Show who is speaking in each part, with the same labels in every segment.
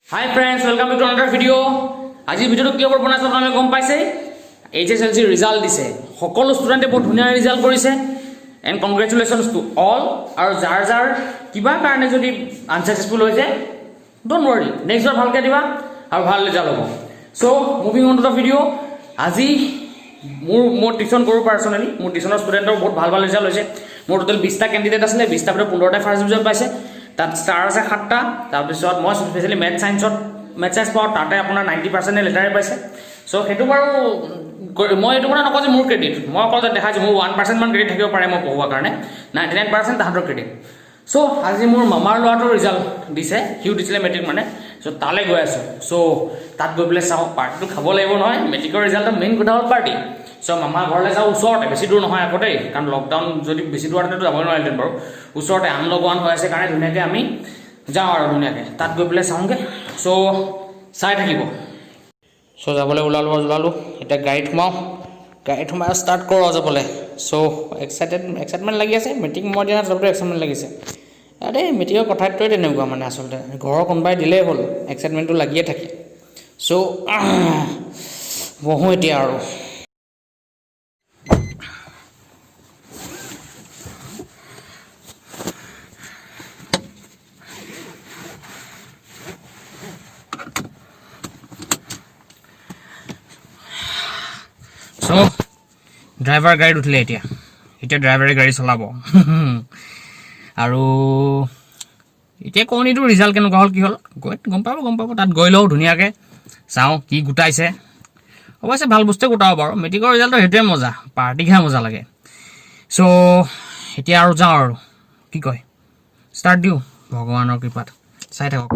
Speaker 1: Hi friends, welcome to another video. আজি ভিডিওটো কি খবৰ বনাইছো আপোনালোকে গম পাইছে HSLC ৰিজাল্ট দিছে সকলো ষ্টুডেন্টে বহুত ধুনীয়া ৰিজাল্ট কৰিছে এন্ড কংগ্ৰেচুলেশনস টু অল আৰু যাৰ যাৰ কিবা কাৰণে যদি আনসাকসেসফুল হৈছে ডোন্ট ওয়াৰি নেক্সট বাৰ ভালকে দিবা আৰু ভাল ৰিজাল্ট হ'ব so moving on to the video আজি মোৰ টিউশন কৰো পাৰ্সোনালি মোৰ টিউশনৰ ষ্টুডেন্টৰ বহুত ভাল ভাল ৰিজাল্ট হৈছে মোৰ টোটাল 20টা ক্যান্ডিডেট আছিল 20টা ভিতৰত 15টা ফাৰ্স্ট ডিভিজন পাইছে তাত স্টাৰ আছে 7টা তাৰ পিছত মই স্পেশালি ম্যাথ সায়েন্সত ম্যাথ সায়েন্স পাও তাতে আপোনাৰ 90% লেটাৰে পাইছে সো হেতু বাৰু মই এটো কথা নকওঁ যে মোৰ ক্ৰেডিট মই অকল দেখাইছো মোৰ 1% মান ক্ৰেডিট থাকিব পাৰে মই পঢ়োৱাৰ কাৰণে 99% তাহাঁতৰ ক্ৰেডিট সো আজি মোৰ মামাৰ ল'ৰাটোৰ ৰিজাল্ট দিছে হিউ দিছিলে মেট্ৰিক মানে সো তালে গৈ আছো সো তাত গৈ পেলাই চাও পাৰ্টিটো খাব লাগিব নহয় মেট্ৰিকৰ ৰিজাল্টৰ মেইন কথা হ'ল পাৰ্টি সো মামা ঘৰলৈ যাও ওচৰতে বেছি দূৰ নহয় আগতে কাৰণ লকডাউন যদি বেছি দূৰ আতেতো যাবই নোৱাৰিলেন বাৰু ওচৰতে আমলগান হৈ আছে কাৰণে ধুনীয়াকৈ আমি যাওঁ আৰু ধুনীয়াকৈ তাত গৈ পেলাই চাওঁগে সো চাই থাকিব সো যাবলৈ ওলালো এতিয়া গাড়ীত সোমাই ষ্টাৰ্ট কৰোঁ যাবলৈ সো এক্সাইটমেণ্ট লাগি আছে মেট্ৰিক মই দিয়া চবটো এক্সাইটমেণ্ট লাগিছে আৰে মেট্ৰিকৰ কথাটোৱে তেনেকুৱা মানে আচলতে ঘৰৰ কোনোবাই দিলেই হ'ল এক্সাইটমেণ্টটো লাগিয়ে থাকে সো বহোঁ এতিয়া আৰু সো ড্ৰাইভাৰ গাড়ীত উঠিলে এতিয়া ড্ৰাইভাৰে গাড়ী চলাব আৰু এতিয়া কোনিটো ৰিজাল্ট কেনেকুৱা হ'ল কি হ'ল গম পাব তাত গৈ লওঁ ধুনীয়াকৈ চাওঁ কি গোটাইছে অৱশ্যে ভাল বস্তুৱে গোটাব বাৰু মেট্ৰিকৰ ৰিজাল্টৰ সেইটোৱে মজা পাৰ্টিকহে মজা লাগে সো এতিয়া আৰু যাওঁ আৰু কি কয় ষ্টাৰ্ট দিওঁ ভগৱানৰ কৃপাত চাই থাকক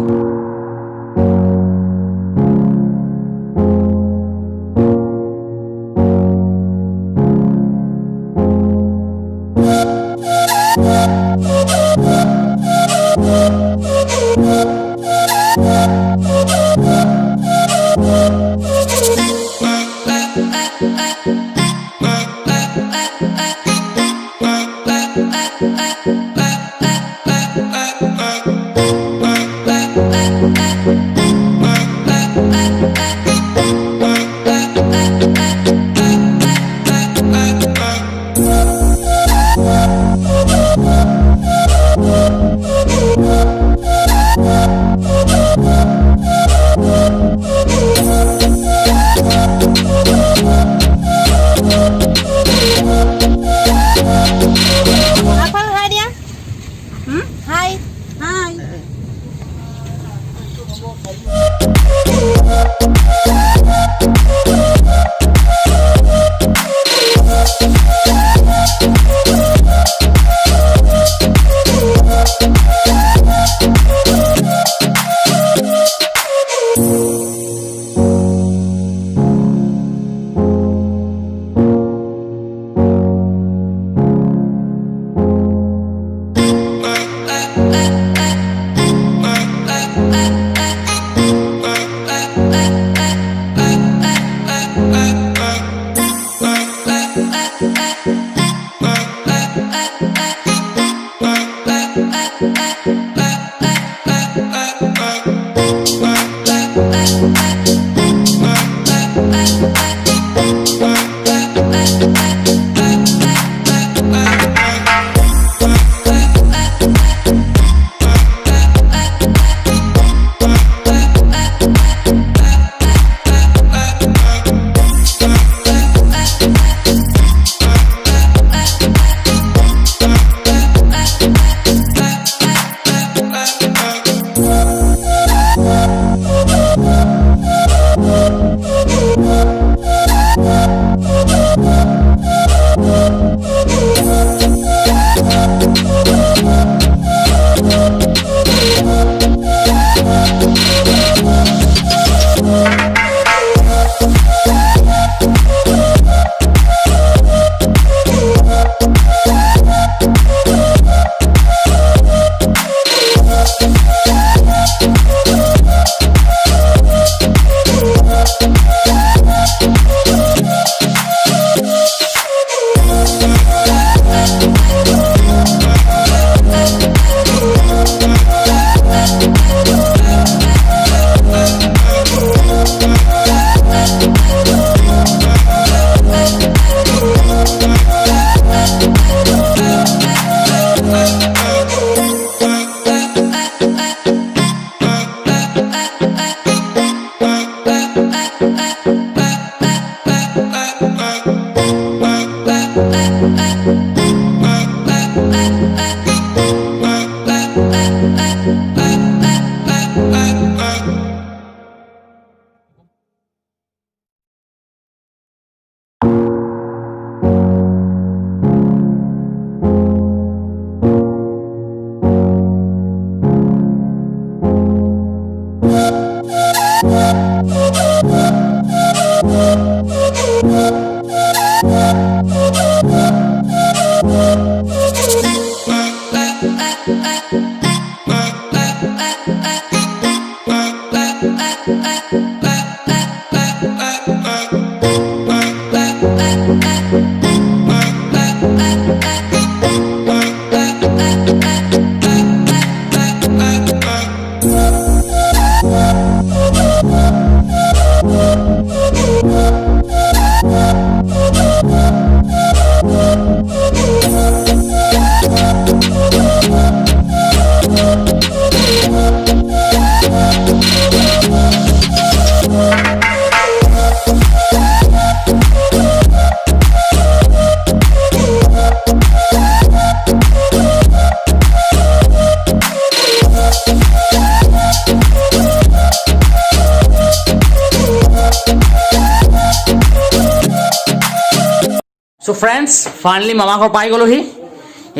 Speaker 1: So friends, finally মামা ঘৰ পাই গ'লোহি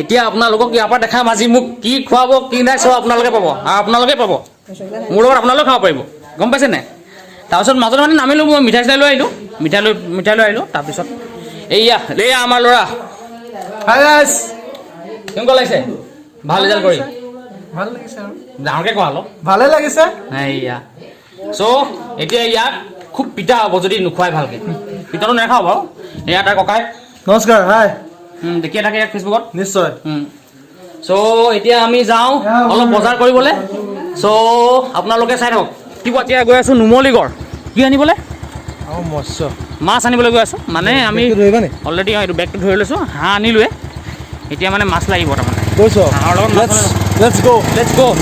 Speaker 1: এতিয়া আপোনালোকক ইয়াৰ পৰা দেখাম আজি মোক কি খুৱাব কি নাই সব আপোনালোকে পাব আৰু আপোনালোকে পাব মোৰ লগত আপোনালোকে খাব পাৰিব গম পাইছে নে তাৰপিছত মাজত মানে নামিলো মই মিঠাই লৈ আহিলো মিঠাই লৈ আহিলো তাৰপিছত এইয়া আমাৰ ল'ৰা হাই গাইস কেনেকুৱা লাগিছে ভাল ৰিজাল্ট কৰি
Speaker 2: ভাল লাগিছে আৰু
Speaker 1: ডাঙৰকে কোৱা হলো
Speaker 2: ভালে লাগিছে
Speaker 1: এইয়া সো এতিয়া ইয়াক খুব পিটা হ'ব যদি নুখুৱাই ভালকে পিটাটো নাখাও বাৰু এয়া তাৰ ককাই
Speaker 2: নমস্কাৰ হাই
Speaker 1: দেখিয়ে থাকে ইয়াক ফেচবুকত
Speaker 2: নিশ্চয়
Speaker 1: সো এতিয়া আমি যাওঁ অলপ বজাৰ কৰিবলৈ সো আপোনালোকে চাই থাকক কি এতিয়া গৈ আছো নুমলীগড় কি আনিবলৈ
Speaker 2: মৎস্য
Speaker 1: মাছ আনিবলৈ গৈ আছো মানে আমি
Speaker 2: ধৰিবা নে
Speaker 1: অলৰেডি এইটো বেগটো ধৰি লৈছো হাঁহ আনিলোৱে এতিয়া মানে মাছ লাগিব তাৰমানে
Speaker 2: গৈছ
Speaker 1: হাঁহৰ লগত
Speaker 2: লেটস গো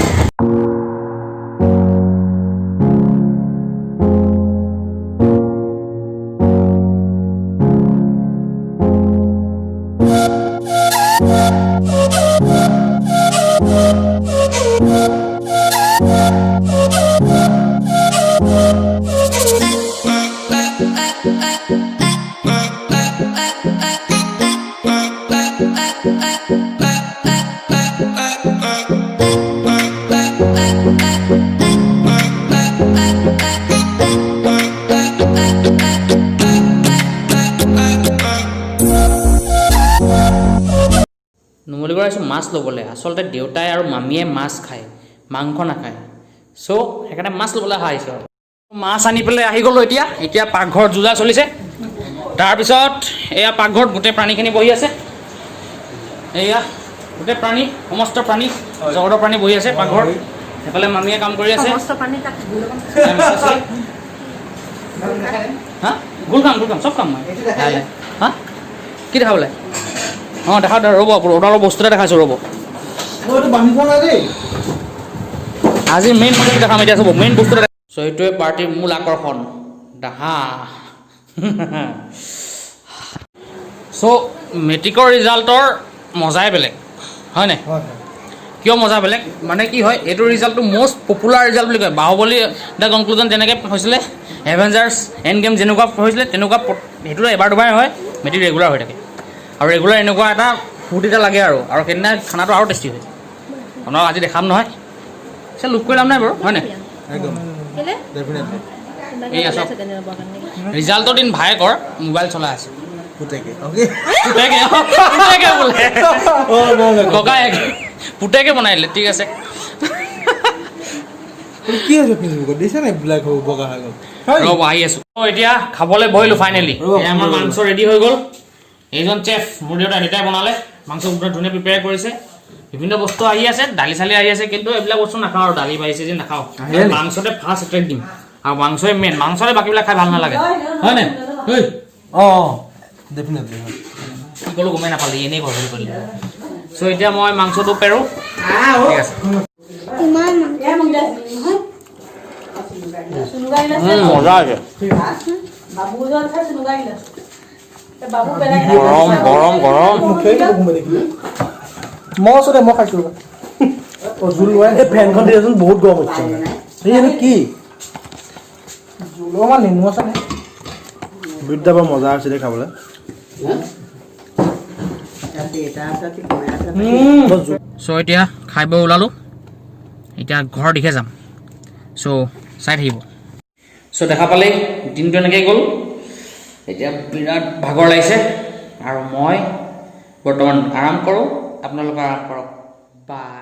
Speaker 1: নুমলীগড় আহিছোঁ মাছ ল'বলৈ আচলতে দেউতাই আৰু মামীয়ে মাছ খায় মাংস নাখায় চ' সেইকাৰণে মাছ ল'বলৈ অহা আহিছোঁ আৰু মাছ আনি পেলাই আহি গ'লোঁ এতিয়া পাকঘৰত যোজা চলিছে তাৰপিছত এয়া পাকঘৰত গোটেই প্ৰাণীখিনি বহি আছে এয়া গোটেই প্ৰাণী সমস্ত প্ৰাণী জগতৰ প্ৰাণী বহি আছে পাকঘৰত সেইফালে মামীয়ে কাম কৰি আছে হা গোল কাম চব কাম মই হা কি দেখাবলৈ অঁ দেখা ৰ'ব অলপ বস্তু এটা দেখাইছোঁ ৰ'ব আজি মেইন বস্তু দেখাম এতিয়া চাব মেইন বস্তু এটা চ' সেইটোৱে পাৰ্টিৰ মূল আকৰ্ষণ দেখা চ' মেট্ৰিকৰ ৰিজাল্টৰ মজাই বেলেগ হয় নাই কিয় মজা বেলেগ মানে কি হয় এইটো ৰিজাল্টটো মষ্ট পপুলাৰ ৰিজাল্ট বুলি কয় বাহুবলী দ্য কনক্লুজন যেনেকৈ হৈছিলে এভেঞ্জাৰ্ছ এণ্ড গেম যেনেকুৱা হৈছিলে তেনেকুৱা সেইটো এবাৰ দুবাৰ হয় মেট্ৰিক ৰেগুলাৰ হৈ থাকে আৰু ৰেগুলাৰ এনেকুৱা এটা ফূৰ্তি এটা লাগে আৰু সেইদিনা খানাটো আৰু টেষ্টি হয় আপোনাক আজি দেখাম নহয় চে লুক কৰি লাভ নাই বাৰু হয় নাই এই আছক ৰিজাল্টৰ দিন ভায়েকৰ মোবাইল চলাই আছে ককায়েক পুতেকে বনাই দিলে ঠিক আছে
Speaker 2: কি হৈছে ফেচবুকত দিছে নে ব্লেক হ'ব বগা হৈ গ'ল
Speaker 1: ৰ'ব আহি আছোঁ এতিয়া খাবলৈ বহিলোঁ ফাইনেলি আমাৰ মাংস ৰেডি হৈ গ'ল এইজন চেফ মোৰ দেউতাই বনালে মাংস ধুনীয়া প্ৰিপেয়াৰ কৰিছে বিভিন্ন বস্তু আহি আছে দালি চালি আহি আছে কিন্তু এইবিলাক বস্তু নাখাওঁ আৰু দালি বাঢ়িছে যে নাখাওঁ মাংসতে ফাৰ্ষ্ট এট্ৰেক্ট দিম আৰু মাংসই মেইন মাংসতে বাকীবিলাক খাই ভাল নালাগে হয় নাই
Speaker 2: অঁ ডেফিনেটলি
Speaker 1: কি ক'লো গমেই নাপালি এনেই ঘৰ বুলি কৰিলে চ' এতিয়া মই মাংসটো পেৰোঁ ঠিক আছে মজা আছে গৰম
Speaker 2: মই আছো দে মই খাইছো জোল লোৱা এই ফেনখন দিয়াচোন বহুত গৰম হৈছে এইটো কি জোল আমাৰ নেমু আছে নে বিদ্যা বৰ মজা আছিলে খাবলৈ
Speaker 1: চ' এতিয়া খাই বৈ ওলালোঁ এতিয়া ঘৰৰ দিশে যাম চ' চাই থাকিব চ' দেখা পালেই দিনটো এনেকৈ গ'ল এতিয়া বিৰাট ভাগৰ লাগিছে আৰু মই বৰ্তমান আৰাম কৰোঁ আপোনালোকে আৰাম কৰক বাই